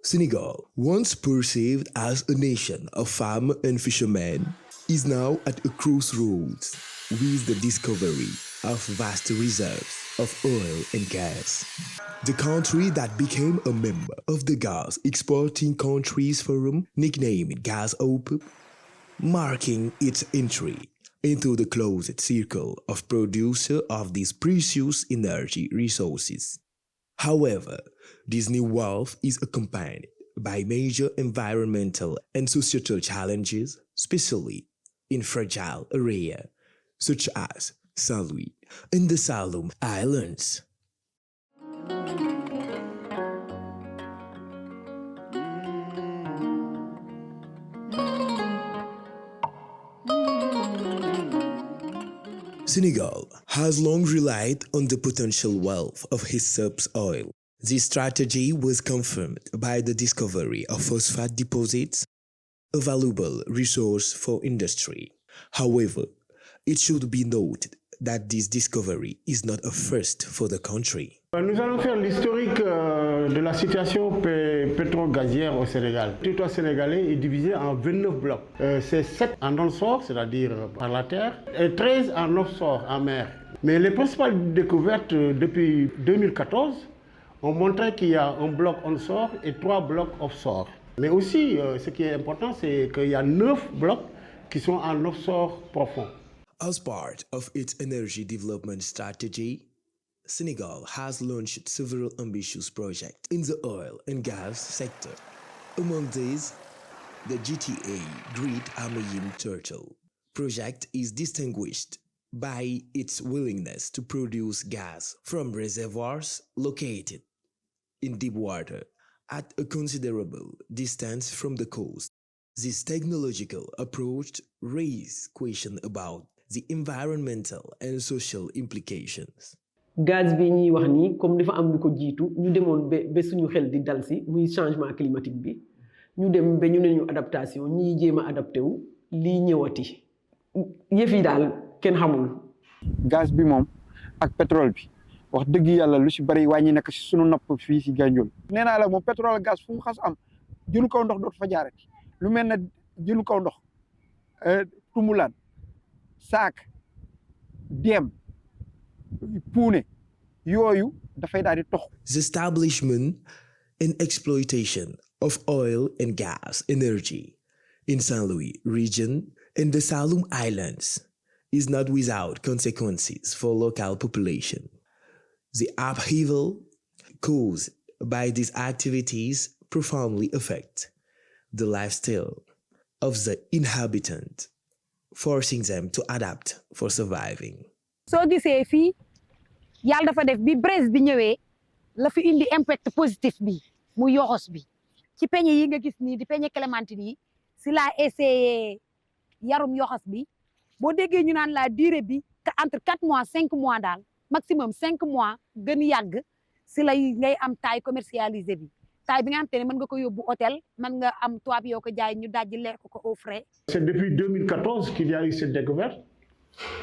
Senegal, once perceived as a nation of farmers and fishermen, is now at a crossroads with the discovery of vast reserves of oil and gas. The country that became a member of the Gas Exporting Countries Forum, nicknamed Gas OPEC, marking its entry into the closed circle of producers of these precious energy resources. However, this new wealth is accompanied by major environmental and societal challenges, especially in fragile areas such as Saint Louis and the Salom Islands. Senegal has long relied on the potential wealth of its subs oil. This strategy was confirmed by the discovery of phosphate deposits, a valuable resource for industry. However, it should be noted that this discovery is not a first for the country. Nous allons faire l'historique de la situation pétro-gazière au Sénégal. Le territoire sénégalais est divisé en 29 blocs. C'est 7 en onshore, c'est-à-dire par la terre, et 13 en offshore, en mer. Mais les principales découvertes depuis 2014 ont montré qu'il y a un bloc onshore et 3 blocs offshore. Mais aussi, ce qui est important, c'est qu'il y a 9 blocs qui sont en offshore profond. As part of its energy development strategy, Senegal has launched several ambitious projects in the oil and gas sector. Among these, the GTA Great Amayim Turtle project is distinguished by its willingness to produce gas from reservoirs located in deep water at a considerable distance from the coast. This technological approach raises questions about the environmental and social implications. Gaz bi ñuy wax ni comme dafa am lu ko jiitu ñu demoon ba suñu xel di dal si muy changement climatique bi ñu dem ba ñu ne ñu adaptation ñiy jéem a adapté wu lii ñëwati yëf yi daal kenn xamul. Gaz bi moom ak pétrole bi wax dëgg yàlla lu si bari wàññi nekk si sunu napp fii si Gandiol. Nee naa la moom pétrole gaz fu mu xas am jënu kaw ndox dootu fa jaarati lu mel ne jënu kaw ndox Tumbulaan Saak Dem Puune yooyu dafay daal di tox. The establishment and exploitation of oil and gas energy in Saint Louis region and the Salom Islands is not without consequences for local population. The upheaval caused by these activities profoundly affect the lifestyle of the inhabitants, forcing them to adapt for surviving. soo gisee fii yàlla dafa def bi braise bi ñëwee la fi indi impact positif bi mu yoxos bi ci peñe yi nga gis nii di peñe clémentine yi si laa essayé yarum yoxos bi boo déggee ñu naan la durée bi entre 4 mois 5 mois daal maximum 5 mois gën yàgg si lay ngay am taille commercialisée bi taille bi nga xam te ne mën nga ko yóbbu hôtel mën nga am tubaab yoo ko jaay ñu dajji lekk ko au frais. C'est depuis 2014 qu'il y a eu cette découverte.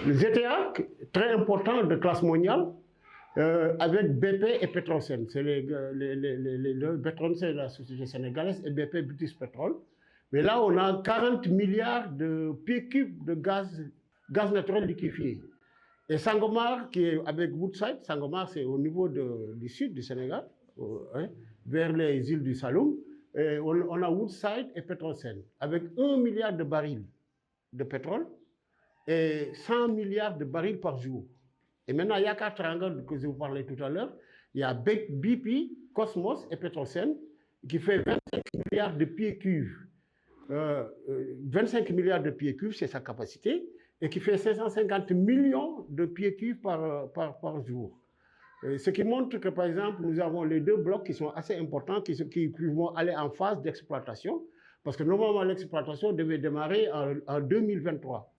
Le GTA, très important de classe mondiale, avec BP et Petrosen. C'est Petrosen, c'est la société sénégalaise, et BP British Petrol. Mais là, on a 40 milliards de pieds cubes de gaz naturel liquéfié. Et Sangomar, qui est avec Woodside, Sangomar, c'est au niveau du sud du Sénégal, vers les îles du Saloum. Et on a Woodside et Petrosen, avec 1 milliard de barils de pétrole et 100 milliards de barils par jour. Et maintenant, il y a 4 triangles que je vous parlais tout à l'heure. Il y a BP, Cosmos et Petrosen, qui fait 25 milliards de pieds cubes. 25 milliards de pieds cubes, c'est sa capacité, et qui fait 550 millions de pieds cubes par jour. Ce qui montre que, par exemple, nous avons les 2 blocs qui sont assez importants, qui vont aller en phase d'exploitation, parce que normalement l'exploitation devait démarrer en 2023.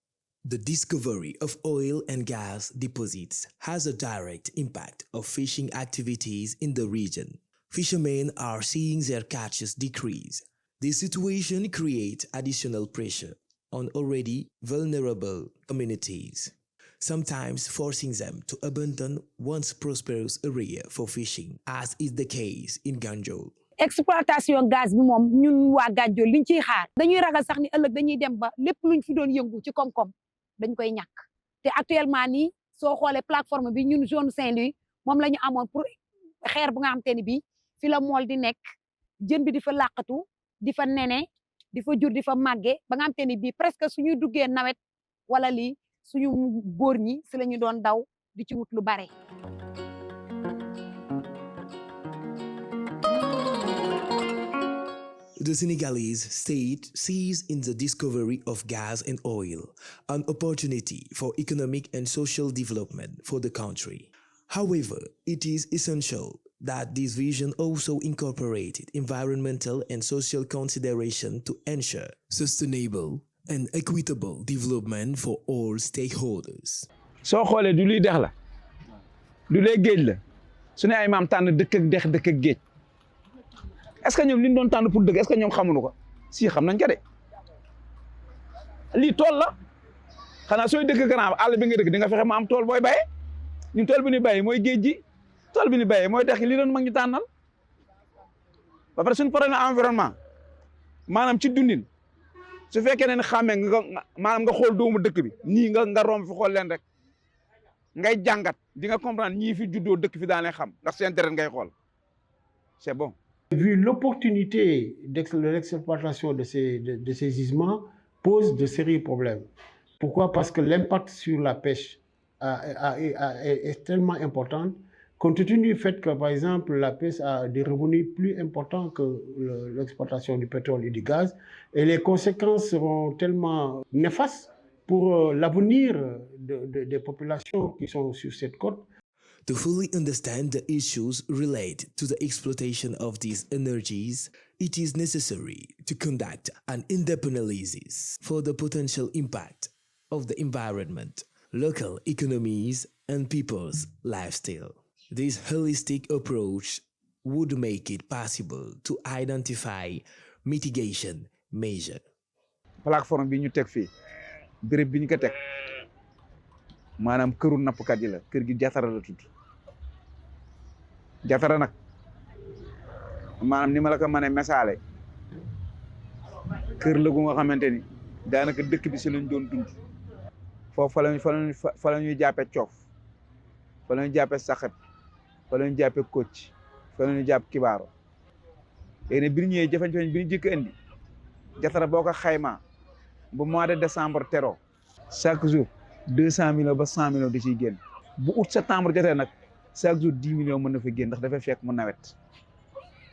The discovery of oil and gas deposits has a direct impact of fishing activities in the region. Fishermen are seeing their catches decrease. This situation creates additional pressure on already vulnerable communities, sometimes forcing them to abandon once prosperous area for fishing, as is the case in Gandiol. exploitation gaz bi moom ñun waa Gandiol liñ ciy xaar dañuy ragal sax ni ëllëg dañuy dem ba lépp luñ fi doon yëngu ci koom-koom dañ koy ñàkk te actuellement nii soo xoolee plateforme bi ñun zone Saint-Louis moom la ñu amoon pour xeer bu nga xam te ni bii fi la mool di nekk jën bi di fa làqatu di fa nene di fa jur di fa màgge ba nga xam te ni bii presque suñuy duggee nawet wala lii suñu góor ñi si la ñu doon daw di ci wut lu bare. The Senegalese state sees in the discovery of gas and oil an opportunity for economic and social development for the country. However, it is essential that this vision also incorporated environmental and social consideration to ensure sustainable and equitable development for all stakeholders. soo xoolee du luy dex la du lay géej la su ne ay maam tànn dëkk ak dex dëkk ak géej est-ce que ñoom li ñu doon tànn pour dëgg est-ce que ñoom xamuñu ko si xam nañ ko de lii tool la xanaa sooy dëkk Grand àll bi nga dëkk di nga fexe ma am tool booy bayee ñun tool bi ñu bayee mooy géej gi tool bi ñu bayee mooy dex gi li doon mag ñu tànnal ba pare suñu problème environnement maanaam ci dundin su fekkee ne xàmmee nga maanaam nga xool doomu dëkk bi nii nga romb fi xool leen rek ngay jàngat di nga comprendre ñii fi juddoo dëkk fi daan xam ndax seen deret ngay xool c'est bon. Vu l'opportunité de l'exploitation de ces gisements pose de sérieux problèmes. Pourquoi? Parce que l'impact sur la pêche est tellement important, compte tenu du fait que, par exemple, la pêche a des revenus plus importants que l'exploitation du pétrole et du gaz, et les conséquences seront tellement néfastes pour l'avenir des populations qui sont sur cette côte. To fully understand the issues related to the exploitation of these energies, it is necessary to conduct an in-depth analysis for the potential impact of the environment, local economies, and people's lifestyle. This holistic approach would make it possible to identify mitigation measures. Plateforme bi ñu teg fii béréb bi ñu ko teg maanaam këru nappkat yi la kër gi Jatara la tudd Jatara nag maanaam ni ma la ko mën a misaale kër la gu nga xamante ni daanaka dëkk bi si lañ doon dund foofu fa la ñuy jàppee coof fa la ñuy jàppee saxat fa la ñuy jàppee kocc fa la ñuy jàpp kibaaro léegi bi ñu ñëwee jafe-jafe bi ñu jëkk indi Jatara boo ko xaymaa bu mois de décembre tero chaque jour 200 millions ba 100 millions da ciy génn bu août septembre jotee nag chaque jour 10 millions mën na fa génn ndax dafay fekk mu nawet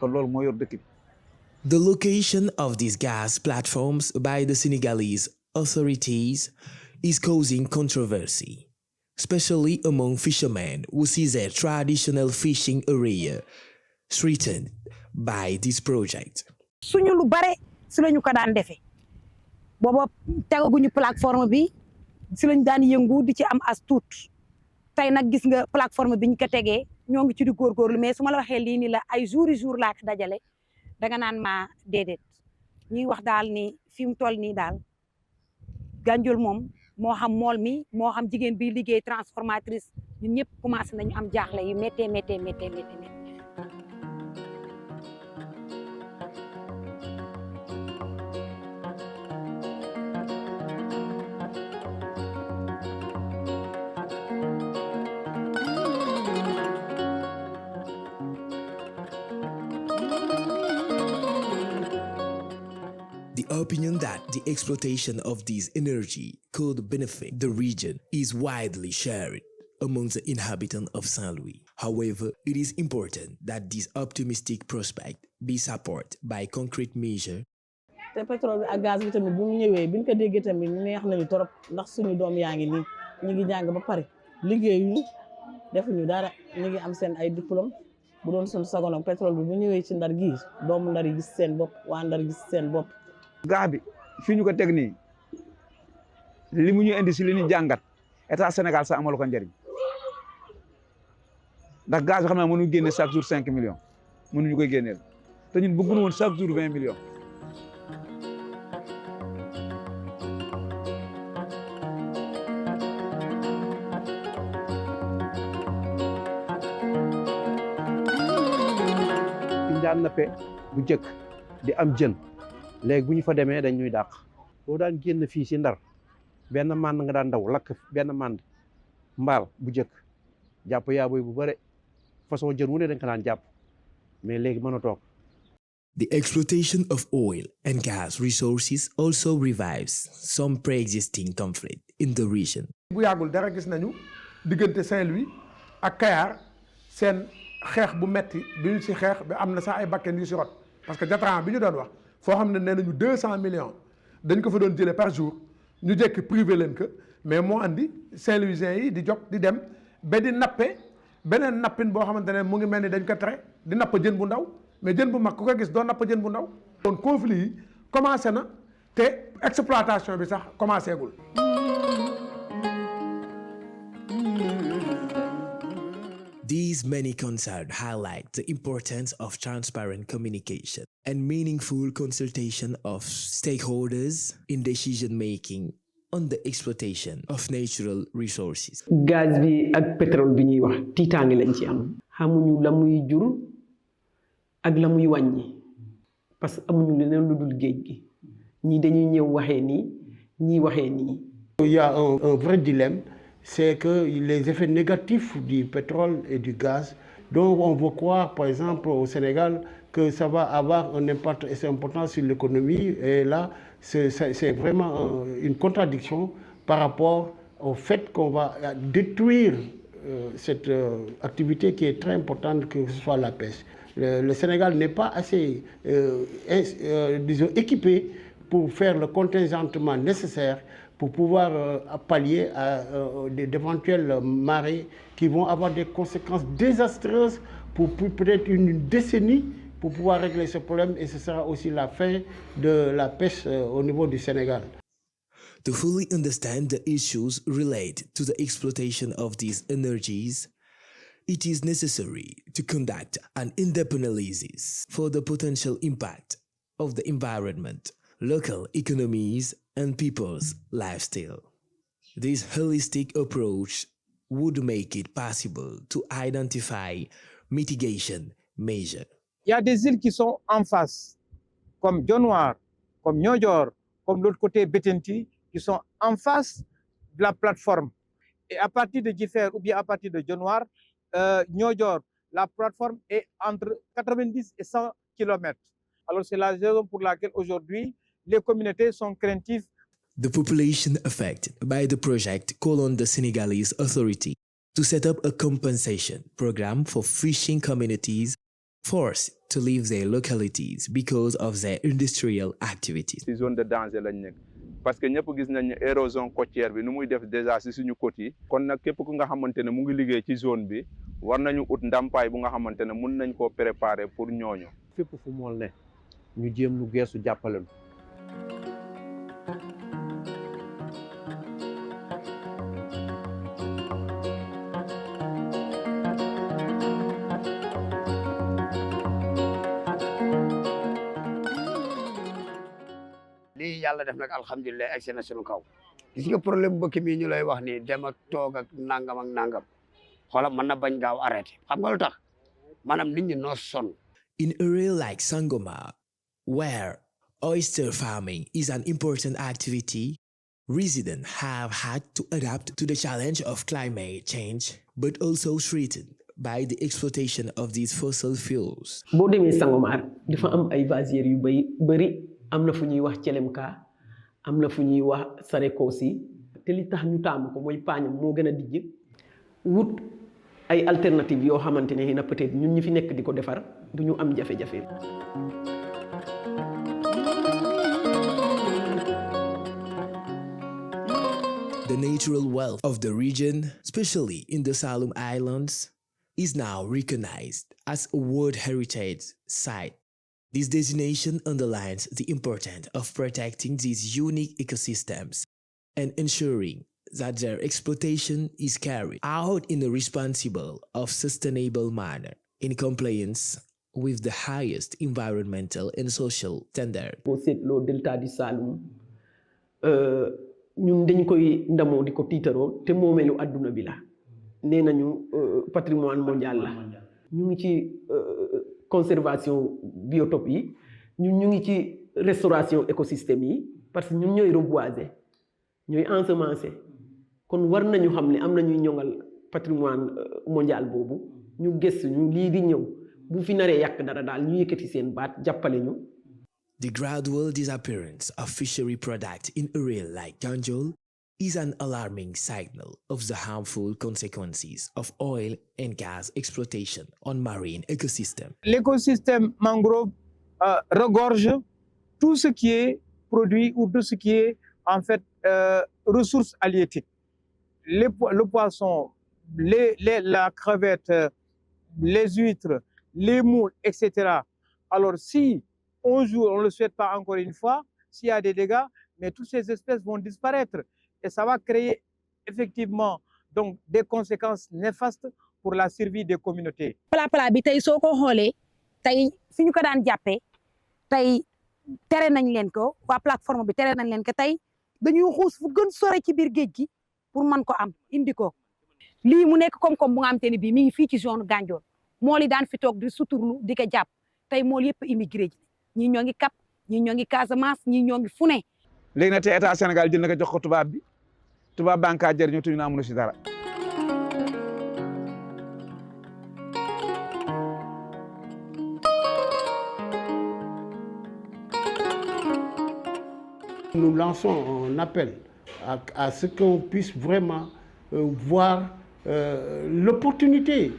kon loolu moo yor dëkk bi. The location of these gas platforms by the Senegalese authorities is causing controversy, especially among fishermen who see their traditional fishing area threatened by this project. suñu lu bare si lañu ko daan defee booba tegaguñu plateforme bi si lañ daan yëngu di ci am as tuut tey nag gis nga plateforme bi ñu ko tegee ñoo ngi ci di góorgóorlu mais su ma la waxee lii ni la ay jour laa ko dajale danga naan ma déedéet ñuy wax daal ni fi mu toll nii daal Gandiol moom moo xam mool mi moo xam jigéen bi liggéey transformatrice ñun ñëpp commencé nañu am jaaxle yu méttee. The opinion that the exploitation of this energy could benefit the region is widely shared among the inhabitants of Saint-Louis. However, it is important that this optimistic prospect be supported by concrete measures. te pétrole bi ak gaz bi tamit bu mu ñëwee bi ñu ko déggee tamit neex nañu torop ndax suñu doom yaa ngi nii ñu ngi jàng ba pare liggéeyuñu defuñu dara ñu ngi am seen ay diplôme bu doon suñu sagoon pétrole bi bu ñëwee ci Ndar gii doomu Ndar yi gis seen bopp waa Ndar gis seen bopp. gaa bi fii ñu ko teg nii li mu ñu indi si li ñu jàngat état Sénégal sax amalu ko njëriñ ndax gaz bi xam naa mënu génne chaque jour 5 millions mënuñu koy génneel te ñun bëgguñu woon chaque jour 20 millions. Njaan nappe bu jëkk di am jën léegi bu ñu fa demee dañ ñuy dàq boo daan génn fii si Ndar benn mànd nga daan daw lakk benn mànd mbaal bu jëkk jàpp yaaboy bu bare façon jën wu ne dañ ko daan jàpp mais léegi mën a toog. The exploitation of oil and gas resources also revives some pre-existing conflict in the region. bu yàggul dara gis nañu diggante Saint-Louis ak Kayar seen xeex bu metti bi ñu si xeex ba am na sax ay bakken yu si rot parce que Jatran bi ñu doon wax foo xam ne nee nañu 200 millions dañ ko fa doon jëlee par jour ñu jekk privé leen que mais moo andi Saint-Louisiens yi di jóg di dem ba di nappe beneen nappin boo xamante ne mu ngi mel ni dañ ko tere di napp jën bu ndaw mais jën bu mag ku ko gis doo napp jën bu ndaw. kon conflit yi commencé na te exploitation bi sax commencé gul. These many concerns highlight the importance of transparent communication and meaningful consultation of stakeholders in decision-making on the exploitation of natural resources. gaz bi ak pétrole bi ñuy wax tiitaange lañ ci am xamuñu la muy jur ak la muy wàññi parce que amuñu leneen lu dul géej gi ñii dañuy ñëw waxee nii ñii waxee nii. Il y a un vrai dilemme, c'est que les effets négatifs du pétrole et du gaz, dont on veut croire par exemple au Sénégal que ça va avoir un impact assez important sur l'économie, et là c'est vraiment une contradiction par rapport au fait qu'on va détruire cette activité qui est très importante, que ce soit la pêche. Le Sénégal n'est pas assez disons, équipé pour faire le contingentement nécessaire pour pouvoir pallier à d'éventuelles marées qui vont avoir des conséquences désastreuses pour peut-être une décennie pour pouvoir régler ce problème, et ce sera aussi la fin de la pêche au niveau du Sénégal. To fully understand the issues related to the exploitation of these energies, it is necessary to conduct an in-depth analysis for the potential impact of the environment, local economies, and people's lifestyle. This holistic approach would make it possible to identify mitigation measures. Il y a des îles qui sont en face, comme Dionewar, comme Niodior, comme l'autre côté Bettenty, qui sont en face de la plateforme. Et à partir de Djifer ou bien à partir de Dionewar, Niodior, la plateforme est entre 90 et 100 km. Alors c'est la raison pour laquelle aujourd'hui, les communautés sont craintives. The population affected by the project call on the Senegalese authority to set up a compensation program for fishing communities forced to leave their localities because of their industrial activities. ci zone de danger lañ nekk parce que ñëpp gis nañ ne érosion côtière bi nu muy def déjà ci suñu côte yi kon nag képp ku nga xamante ne mu ngi liggéey ci zone bi war nañu ut ndàmpaay bu nga xamante ne mun nañ koo préparer pour ñooñu. fépp fu mool ne ñu jéem lu geesu jàppale nu. lii yàlla def nag alhamdulilah ak seen sunu kaw gis nga problème mbëkk mi ñu lay wax ni dem ak toog ak nangam xoolal mën na bañ gaaw arrêté xam nga lu tax maanaam nit ñi noo sonn. In a area like Sangomar, where oyster farming is an important activity, residents have had to adapt to the challenge of climate change, but also threatened by the exploitation of these fossil fuels. boo demee Sangomar dafa am ay vasières yu bëri am na fu ñuy wax Celemka am na fu ñuy wax Sarekosi te li tax ñu taamu ko mooy paañam moo gën a dijj wut ay alternative yoo xamante ne na peut-être ñun ñi fi nekk di ko defar du ñu am jafe-jafe. The natural wealth of the region, especially in the Salum Islands, is now recognized as a World Heritage Site. This designation underlines the importance of protecting these unique ecosystems and ensuring that their exploitation is carried out in a responsible and sustainable manner in compliance with the highest environmental and social standards. boo seetloo delta du Saloum ñun dañ koy ndamoo di ko tiitaroo te moomeelu àdduna bi la nee nañu patrimoine mondial la ñu ngi ci conservation biotope yi ñun ñu ngi ci restauration écosystème yi parce que ñun ñooy reboiser ñooy ensemencer kon war nañu xam ne am na ñuy ñoŋal patrimoine mondial boobu ñu gëstu ñu lii di ñëw bu fi naree yàq dara daal ñu yëkkati seen baat jàppale ñu. The gradual disappearance of fishery products in areas like Ganjol is an alarming signal of the harmful consequences of oil and gas exploitation on marine ecosystems. L'écosystème mangrove regorge tout ce qui est produit ou tout ce qui est en fait ressources halieutiques. Le poisson, la crevette, les huîtres, les moules, etc. Alors si un jour, on ne le souhaite pas encore une fois, s'il y a des dégâts, mais toutes ces espèces vont disparaître. Et ça va créer effectivement donc, des conséquences néfastes pour la survie des communautés. Pala bi tey soo ko xoolee tey fi ñu ko daan jàppee tey tere nañ leen ko waa plateforme bi tere nañ leen ko tey dañuy xuus fu gën sore ci biir géej gi pour mën ko am indi ko lii mu nekk koom-koom bu nga xam te ne bii mi ngi fii ci zone Gandiol mool yi daan fi toog di suturlu di ko jàpp tey mool yëpp immigré ji ñii ñoo ngi Cap ñii ñoo ngi Casamance ñii ñoo ngi fu ne. léegi nag tey état Sénégal jël na ko jox ko tubaab bi tubaab bankaa jëriñu tuñu na amuñu si dara. Nous lançons un appel à ce qu'on puisse vraiment voir l'opportunité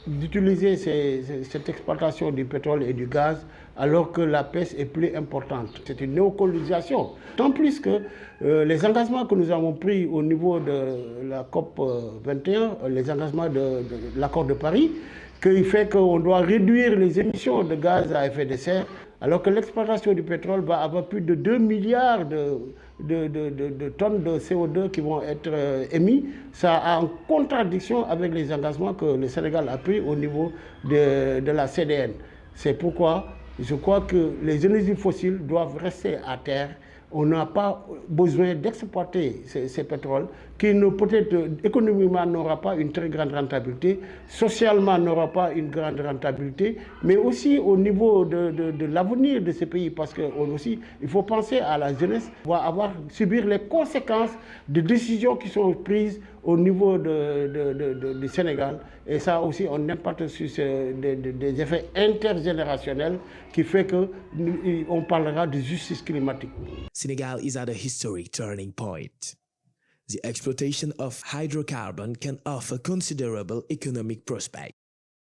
d'utiliser cette exploitation du pétrole et du gaz alors que la pêche est plus importante. C'est une néocolonisation. Tant plus que les engagements que nous avons pris au niveau de la COP 21, les engagements de l'accord de Paris, qui fait qu'on doit réduire les émissions de gaz à effet de serre, alors que l'exploitation du pétrole va avoir plus de 2 milliards de tonnes de CO2 qui vont être émis. Ça a en contradiction avec les engagements que le Sénégal a pris au niveau de la CDN. C'est pourquoi je crois que les énergies fossiles doivent rester à terre. On n'a pas besoin d'exploiter ces pétroles qui peut-être économiquement n'aura pas une très grande rentabilité, socialement n'aura pas une grande rentabilité, mais aussi au niveau de l'avenir de ces pays, parce que aussi il faut penser à la jeunesse, va subir les conséquences de décisions qui sont prises au niveau du Sénégal, et ça aussi on impacte sur des effets intergénérationnels qui fait que on parlera de justice climatique. Senegal is at a historic turning point. The exploitation of hydrocarbon can offer considerable economic prospect,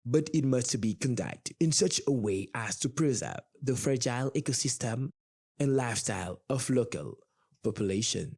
but it must be conducted in such a way as to preserve the fragile ecosystem and lifestyle of local population.